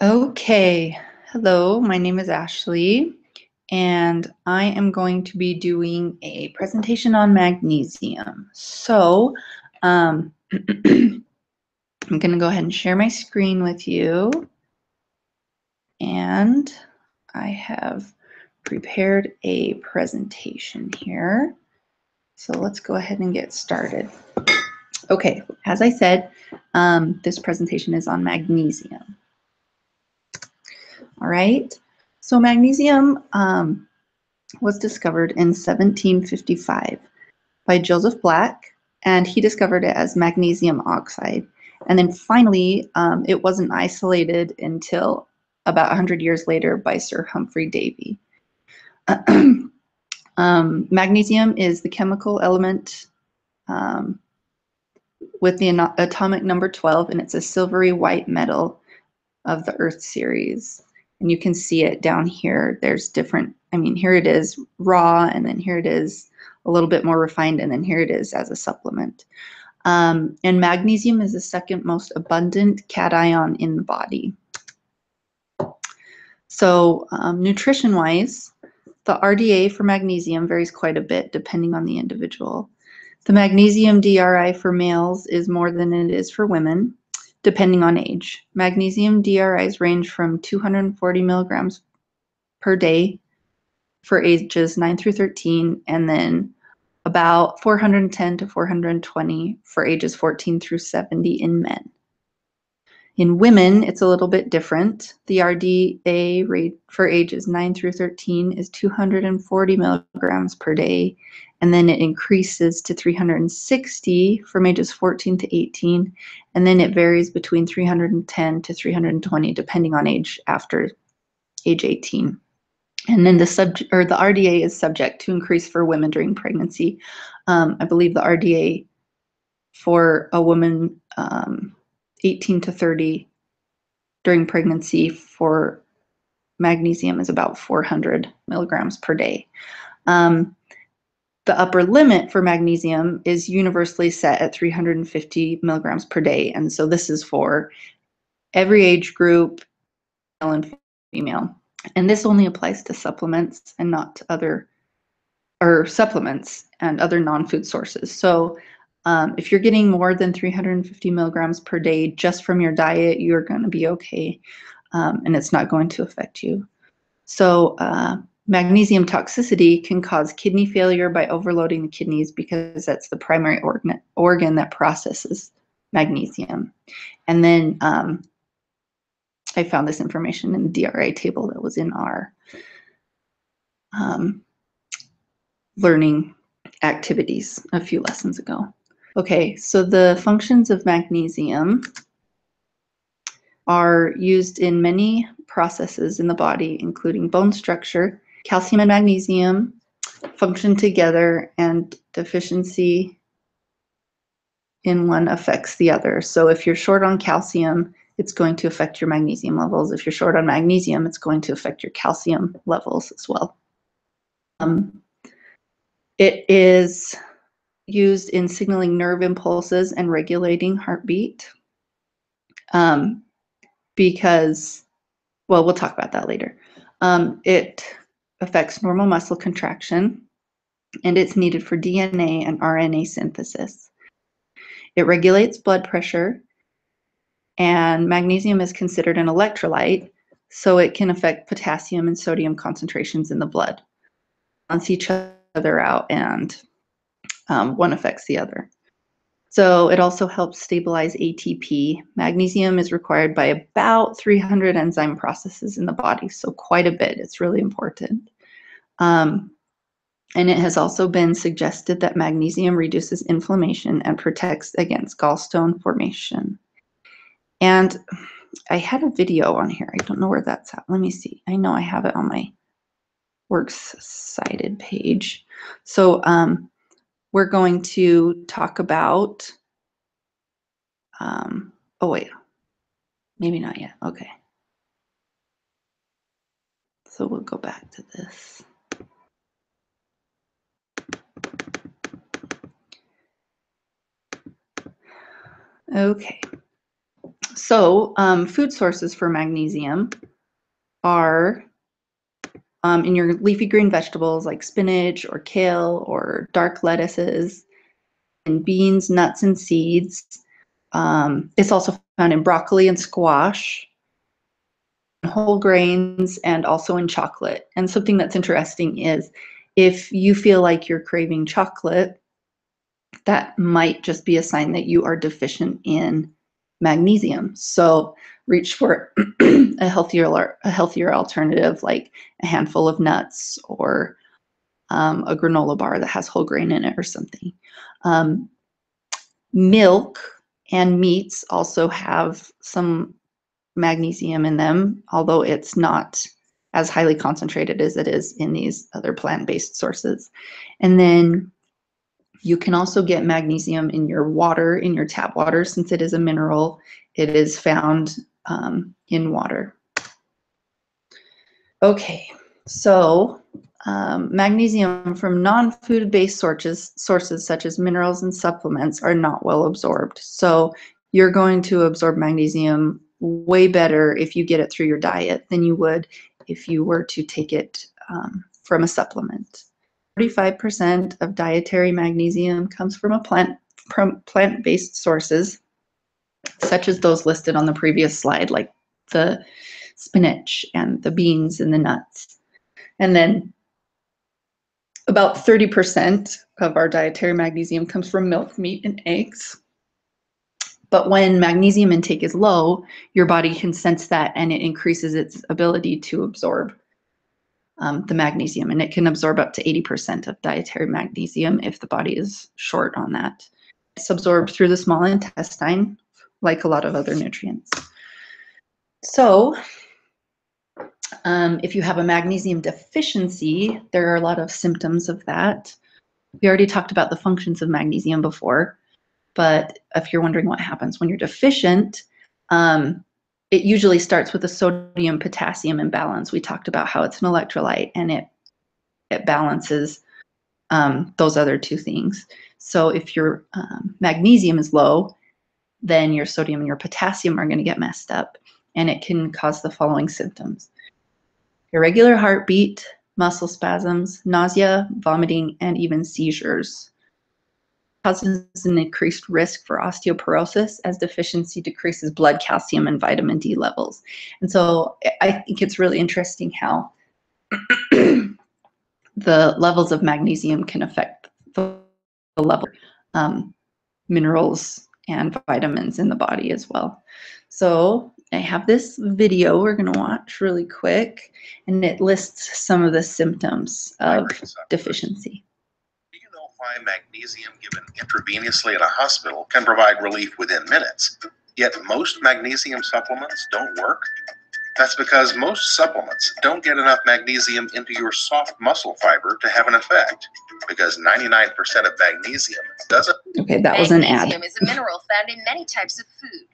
Okay, hello, my name is Ashley, and I am going to be doing a presentation on magnesium. So, I'm going to go ahead and share my screen with you, and I have prepared a presentation here. So let's go ahead and get started. Okay, as I said, this presentation is on magnesium. All right, so magnesium was discovered in 1755 by Joseph Black, and he discovered it as magnesium oxide. And then finally, it wasn't isolated until about 100 years later by Sir Humphrey Davy. Magnesium is the chemical element with the atomic number 12, and it's a silvery white metal of the Earth series. And you can see it down here. There's different, here it is raw, and then here it is a little bit more refined, and then here it is as a supplement. And magnesium is the second most abundant cation in the body. So nutrition-wise, the RDA for magnesium varies quite a bit depending on the individual. The magnesium DRI for males is more than it is for women, depending on age. Magnesium DRIs range from 240 milligrams per day for ages 9 through 13, and then about 410 to 420 for ages 14 through 70 in men. In women, it's a little bit different. The RDA rate for ages 9 through 13 is 240 milligrams per day, and then it increases to 360 from ages 14 to 18, and then it varies between 310 to 320 depending on age after age 18. And then the RDA is subject to increase for women during pregnancy. I believe the RDA for a woman 18 to 30 during pregnancy for magnesium is about 400 milligrams per day. The upper limit for magnesium is universally set at 350 milligrams per day. And so this is for every age group, male and female. And this only applies to supplements and not to other, or supplements and other non-food sources. So if you're getting more than 350 milligrams per day just from your diet, you're going to be okay, and it's not going to affect you. So magnesium toxicity can cause kidney failure by overloading the kidneys because that's the primary organ that processes magnesium. And then I found this information in the DRI table that was in our learning activities a few lessons ago. Okay, so the functions of magnesium are used in many processes in the body, including bone structure. Calcium and magnesium function together, and deficiency in one affects the other. So if you're short on calcium, it's going to affect your magnesium levels. If you're short on magnesium, it's going to affect your calcium levels as well. It is used in signaling nerve impulses and regulating heartbeat because, well, we'll talk about that later. It affects normal muscle contraction, and it's needed for DNA and RNA synthesis. It regulates blood pressure, and magnesium is considered an electrolyte, so it can affect potassium and sodium concentrations in the blood. Balance each other out, and one affects the other. So it also helps stabilize ATP. Magnesium is required by about 300 enzyme processes in the body, so quite a bit. It's really important. And it has also been suggested that magnesium reduces inflammation and protects against gallstone formation. And I had a video on here. I don't know where that's at. Let me see. I know I have it on my Works Cited page. So we're going to talk about, oh wait, maybe not yet. Okay. So we'll go back to this. Okay. So food sources for magnesium are in your leafy green vegetables like spinach or kale or dark lettuces, and beans, nuts, and seeds. It's also found in broccoli and squash, whole grains, and also in chocolate. And something that's interesting is if you feel like you're craving chocolate, that might just be a sign that you are deficient in magnesium. So reach for a healthier alternative like a handful of nuts or a granola bar that has whole grain in it or something. Milk and meats also have some magnesium in them, although it's not as highly concentrated as it is in these other plant-based sources. And then you can also get magnesium in your water, in your tap water, since it is a mineral. It is found in water. Okay, so magnesium from non-food-based sources such as minerals and supplements are not well absorbed. So you're going to absorb magnesium way better if you get it through your diet than you would if you were to take it from a supplement. 45% of dietary magnesium comes from plant-based sources, such as those listed on the previous slide, like the spinach and the beans and the nuts. And then about 30% of our dietary magnesium comes from milk, meat, and eggs. But when magnesium intake is low, your body can sense that and it increases its ability to absorb the magnesium, and it can absorb up to 80% of dietary magnesium if the body is short on that. It's absorbed through the small intestine, like a lot of other nutrients. So if you have a magnesium deficiency, there are a lot of symptoms of that. We already talked about the functions of magnesium before, but if you're wondering what happens when you're deficient, it usually starts with a sodium-potassium imbalance. We talked about how it's an electrolyte and it balances those other two things. So if your magnesium is low, then your sodium and your potassium are going to get messed up, and it can cause the following symptoms: irregular heartbeat, muscle spasms, nausea, vomiting, and even seizures. Causes an increased risk for osteoporosis as deficiency decreases blood calcium and vitamin D levels. And so I think it's really interesting how the levels of magnesium can affect the level of minerals and vitamins in the body as well. So I have this video we're going to watch really quick, and it lists some of the symptoms of deficiency. Why magnesium given intravenously at a hospital can provide relief within minutes, yet most magnesium supplements don't work? That's because most supplements don't get enough magnesium into your soft muscle fiber to have an effect, because 99% of magnesium doesn't. Okay, that was an ad. Magnesium is a mineral found in many types of food.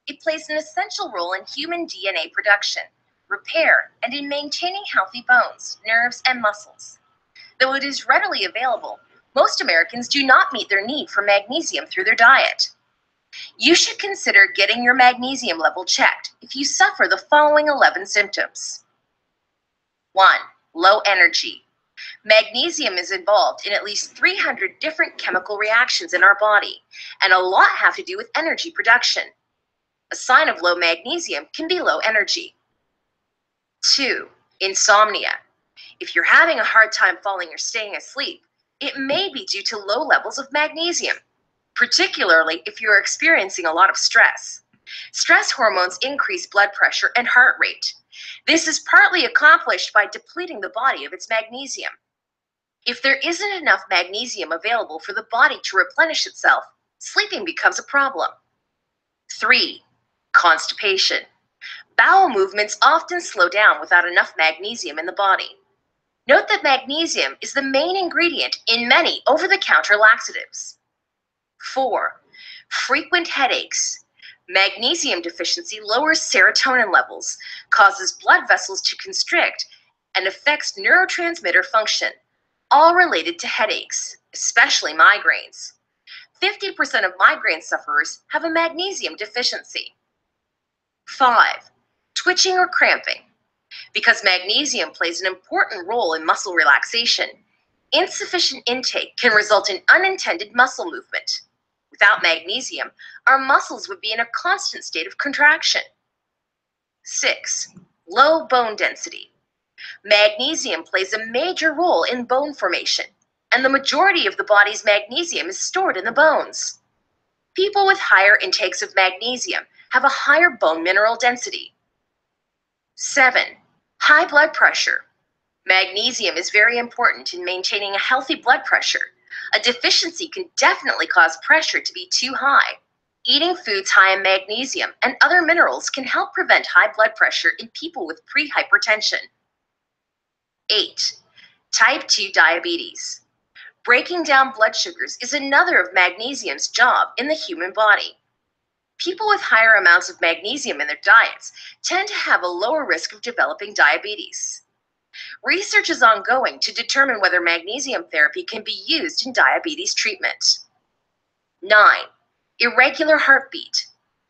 It plays an essential role in human DNA production, repair, and in maintaining healthy bones, nerves, and muscles. Though it is readily available, most Americans do not meet their need for magnesium through their diet. You should consider getting your magnesium level checked if you suffer the following 11 symptoms. 1. Low energy. Magnesium is involved in at least 300 different chemical reactions in our body, and a lot have to do with energy production. A sign of low magnesium can be low energy. 2. Insomnia. If you're having a hard time falling or staying asleep, it may be due to low levels of magnesium, particularly if you're experiencing a lot of stress. Stress hormones increase blood pressure and heart rate. This is partly accomplished by depleting the body of its magnesium. If there isn't enough magnesium available for the body to replenish itself, sleeping becomes a problem. 3. Constipation. Bowel movements often slow down without enough magnesium in the body. Note that magnesium is the main ingredient in many over-the-counter laxatives. 4. Frequent headaches. Magnesium deficiency lowers serotonin levels, causes blood vessels to constrict, and affects neurotransmitter function, all related to headaches, especially migraines. 50% of migraine sufferers have a magnesium deficiency. 5. Twitching or cramping. Because magnesium plays an important role in muscle relaxation, insufficient intake can result in unintended muscle movement. Without magnesium, our muscles would be in a constant state of contraction. 6. Low bone density. Magnesium plays a major role in bone formation, and the majority of the body's magnesium is stored in the bones. People with higher intakes of magnesium have a higher bone mineral density. 7. High blood pressure. Magnesium is very important in maintaining a healthy blood pressure. A deficiency can definitely cause pressure to be too high. Eating foods high in magnesium and other minerals can help prevent high blood pressure in people with pre-hypertension. 8. Type 2 diabetes. Breaking down blood sugars is another of magnesium's job in the human body. People with higher amounts of magnesium in their diets tend to have a lower risk of developing diabetes. Research is ongoing to determine whether magnesium therapy can be used in diabetes treatment. 9. Irregular heartbeat.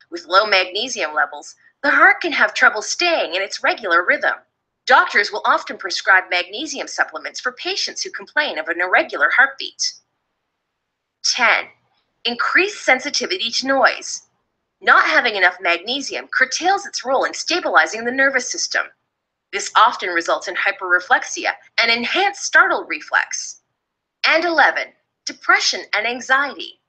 With low magnesium levels, the heart can have trouble staying in its regular rhythm. Doctors will often prescribe magnesium supplements for patients who complain of an irregular heartbeat. 10. Increased sensitivity to noise. Not having enough magnesium curtails its role in stabilizing the nervous system. This often results in hyperreflexia and enhanced startle reflex. And 11. Depression and anxiety.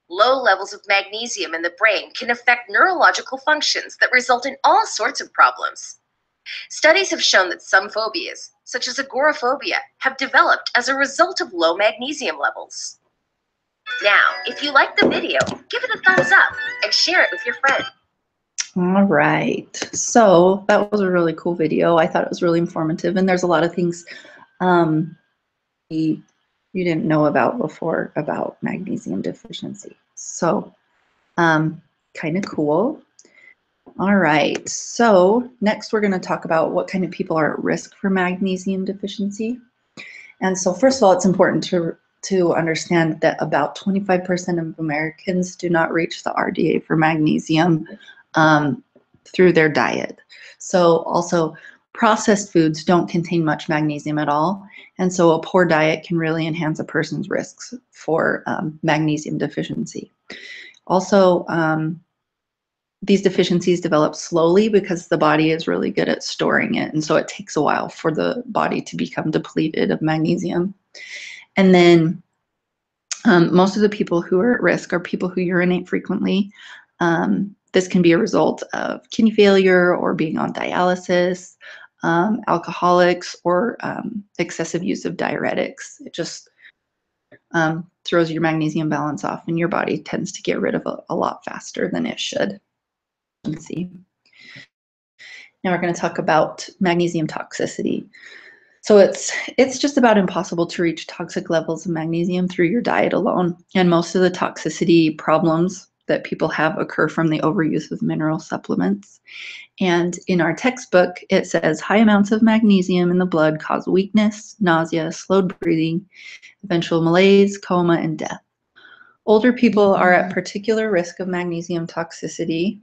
Low levels of magnesium in the brain can affect neurological functions that result in all sorts of problems. Studies have shown that some phobias, such as agoraphobia, have developed as a result of low magnesium levels. Now, if you like the video, give it a thumbs up and share it with your friend. All right, so that was a really cool video. I thought it was really informative, and there's a lot of things you didn't know about before about magnesium deficiency. So kind of cool. All right, so next we're going to talk about what kind of people are at risk for magnesium deficiency. And so first of all, it's important to understand that about 25% of Americans do not reach the RDA for magnesium through their diet. So also processed foods don't contain much magnesium at all. And so a poor diet can really enhance a person's risks for magnesium deficiency. Also, these deficiencies develop slowly because the body is really good at storing it. And so it takes a while for the body to become depleted of magnesium. And then most of the people who are at risk are people who urinate frequently. This can be a result of kidney failure or being on dialysis, alcoholics, or excessive use of diuretics. It just throws your magnesium balance off, and your body tends to get rid of a lot faster than it should. Let's see. Now we're going to talk about magnesium toxicity. So it's just about impossible to reach toxic levels of magnesium through your diet alone. And most of the toxicity problems that people have occur from the overuse of mineral supplements. And in our textbook, it says high amounts of magnesium in the blood cause weakness, nausea, slowed breathing, eventual malaise, coma, and death. Older people are at particular risk of magnesium toxicity.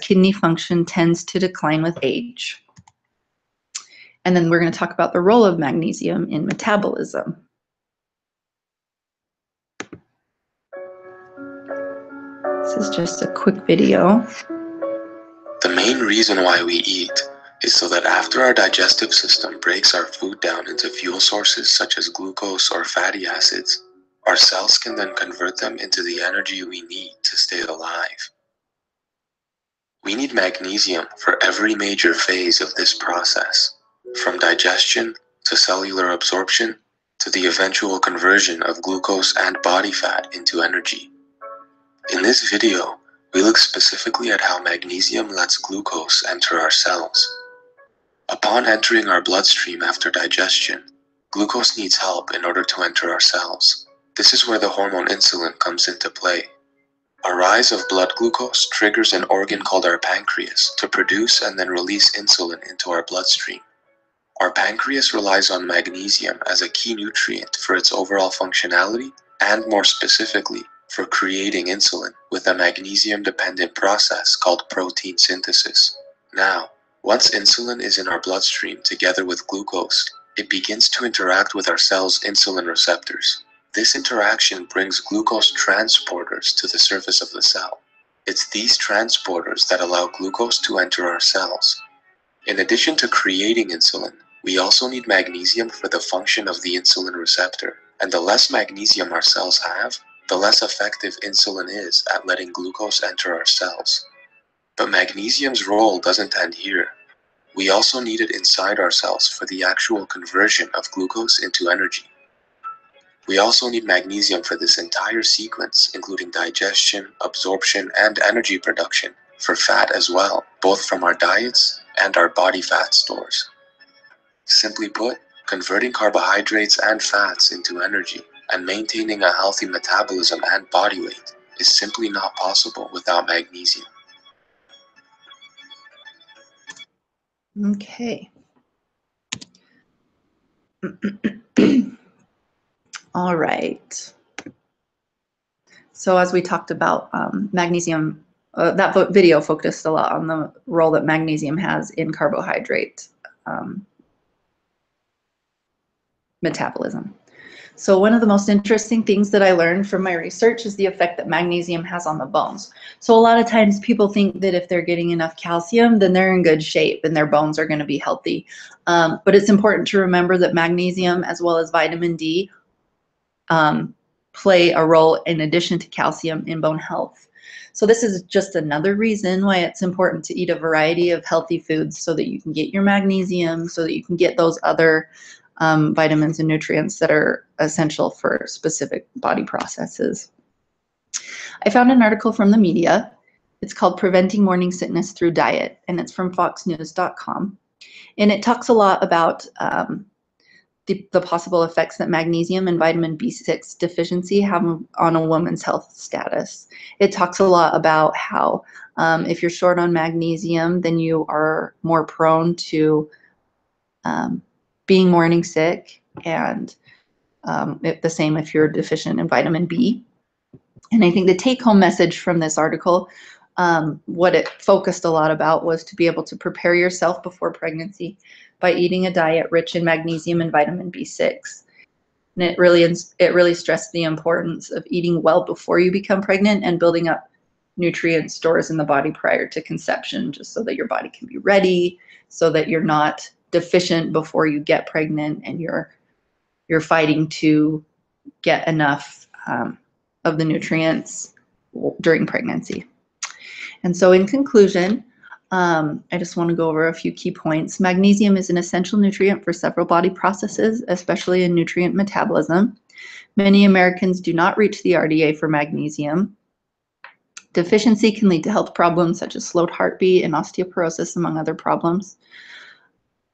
Kidney function tends to decline with age. And then we're going to talk about the role of magnesium in metabolism. This is just a quick video. The main reason why we eat is so that after our digestive system breaks our food down into fuel sources such as glucose or fatty acids, our cells can then convert them into the energy we need to stay alive. We need magnesium for every major phase of this process, from digestion to cellular absorption to the eventual conversion of glucose and body fat into energy. In this video, we look specifically at how magnesium lets glucose enter our cells. Upon entering our bloodstream after digestion, glucose needs help in order to enter our cells. This is where the hormone insulin comes into play. A rise of blood glucose triggers an organ called our pancreas to produce and then release insulin into our bloodstream. Our pancreas relies on magnesium as a key nutrient for its overall functionality and, more specifically, for creating insulin with a magnesium-dependent process called protein synthesis. Now, once insulin is in our bloodstream together with glucose, it begins to interact with our cell's insulin receptors. This interaction brings glucose transporters to the surface of the cell. It's these transporters that allow glucose to enter our cells. In addition to creating insulin, we also need magnesium for the function of the insulin receptor, and the less magnesium our cells have, the less effective insulin is at letting glucose enter our cells. But magnesium's role doesn't end here. We also need it inside our cells for the actual conversion of glucose into energy. We also need magnesium for this entire sequence, including digestion, absorption, and energy production, for fat as well, both from our diets and our body fat stores. Simply put, converting carbohydrates and fats into energy and maintaining a healthy metabolism and body weight is simply not possible without magnesium. Okay. All right. So as we talked about magnesium, that video focused a lot on the role that magnesium has in carbohydrate metabolism. So one of the most interesting things that I learned from my research is the effect that magnesium has on the bones. So a lot of times people think that if they're getting enough calcium, then they're in good shape and their bones are going to be healthy. But it's important to remember that magnesium as well as vitamin D play a role in addition to calcium in bone health. So this is just another reason why it's important to eat a variety of healthy foods so that you can get your magnesium, so that you can get those other vitamins and nutrients that are essential for specific body processes. I found an article from the media. It's called Preventing Morning Sickness Through Diet, and it's from foxnews.com. And it talks a lot about the possible effects that magnesium and vitamin B6 deficiency have on a woman's health status. It talks a lot about how if you're short on magnesium, then you are more prone to being morning sick, and the same if you're deficient in vitamin B. And I think the take-home message from this article, what it focused a lot about, was to be able to prepare yourself before pregnancy by eating a diet rich in magnesium and vitamin B6. And it really stressed the importance of eating well before you become pregnant and building up nutrient stores in the body prior to conception, just so that your body can be ready, so that you're not deficient before you get pregnant and you're fighting to get enough of the nutrients during pregnancy. And so in conclusion, I just want to go over a few key points. Magnesium is an essential nutrient for several body processes, especially in nutrient metabolism. Many Americans do not reach the RDA for magnesium. Deficiency can lead to health problems such as slowed heartbeat and osteoporosis, among other problems.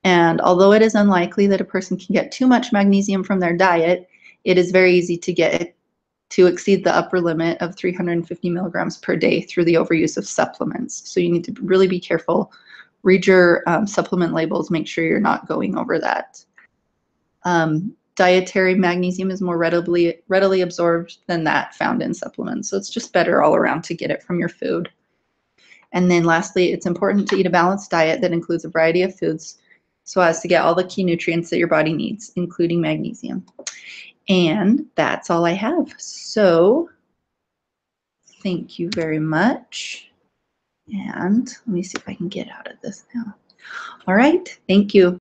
And although it is unlikely that a person can get too much magnesium from their diet, it is very easy to exceed the upper limit of 350 milligrams per day through the overuse of supplements. So you need to really be careful. Read your supplement labels, make sure you're not going over that. Dietary magnesium is more readily absorbed than that found in supplements. So it's just better all around to get it from your food. And then lastly, it's important to eat a balanced diet that includes a variety of foods so as to get all the key nutrients that your body needs, including magnesium. And that's all I have. So thank you very much. And let me see if I can get out of this now. All right, thank you.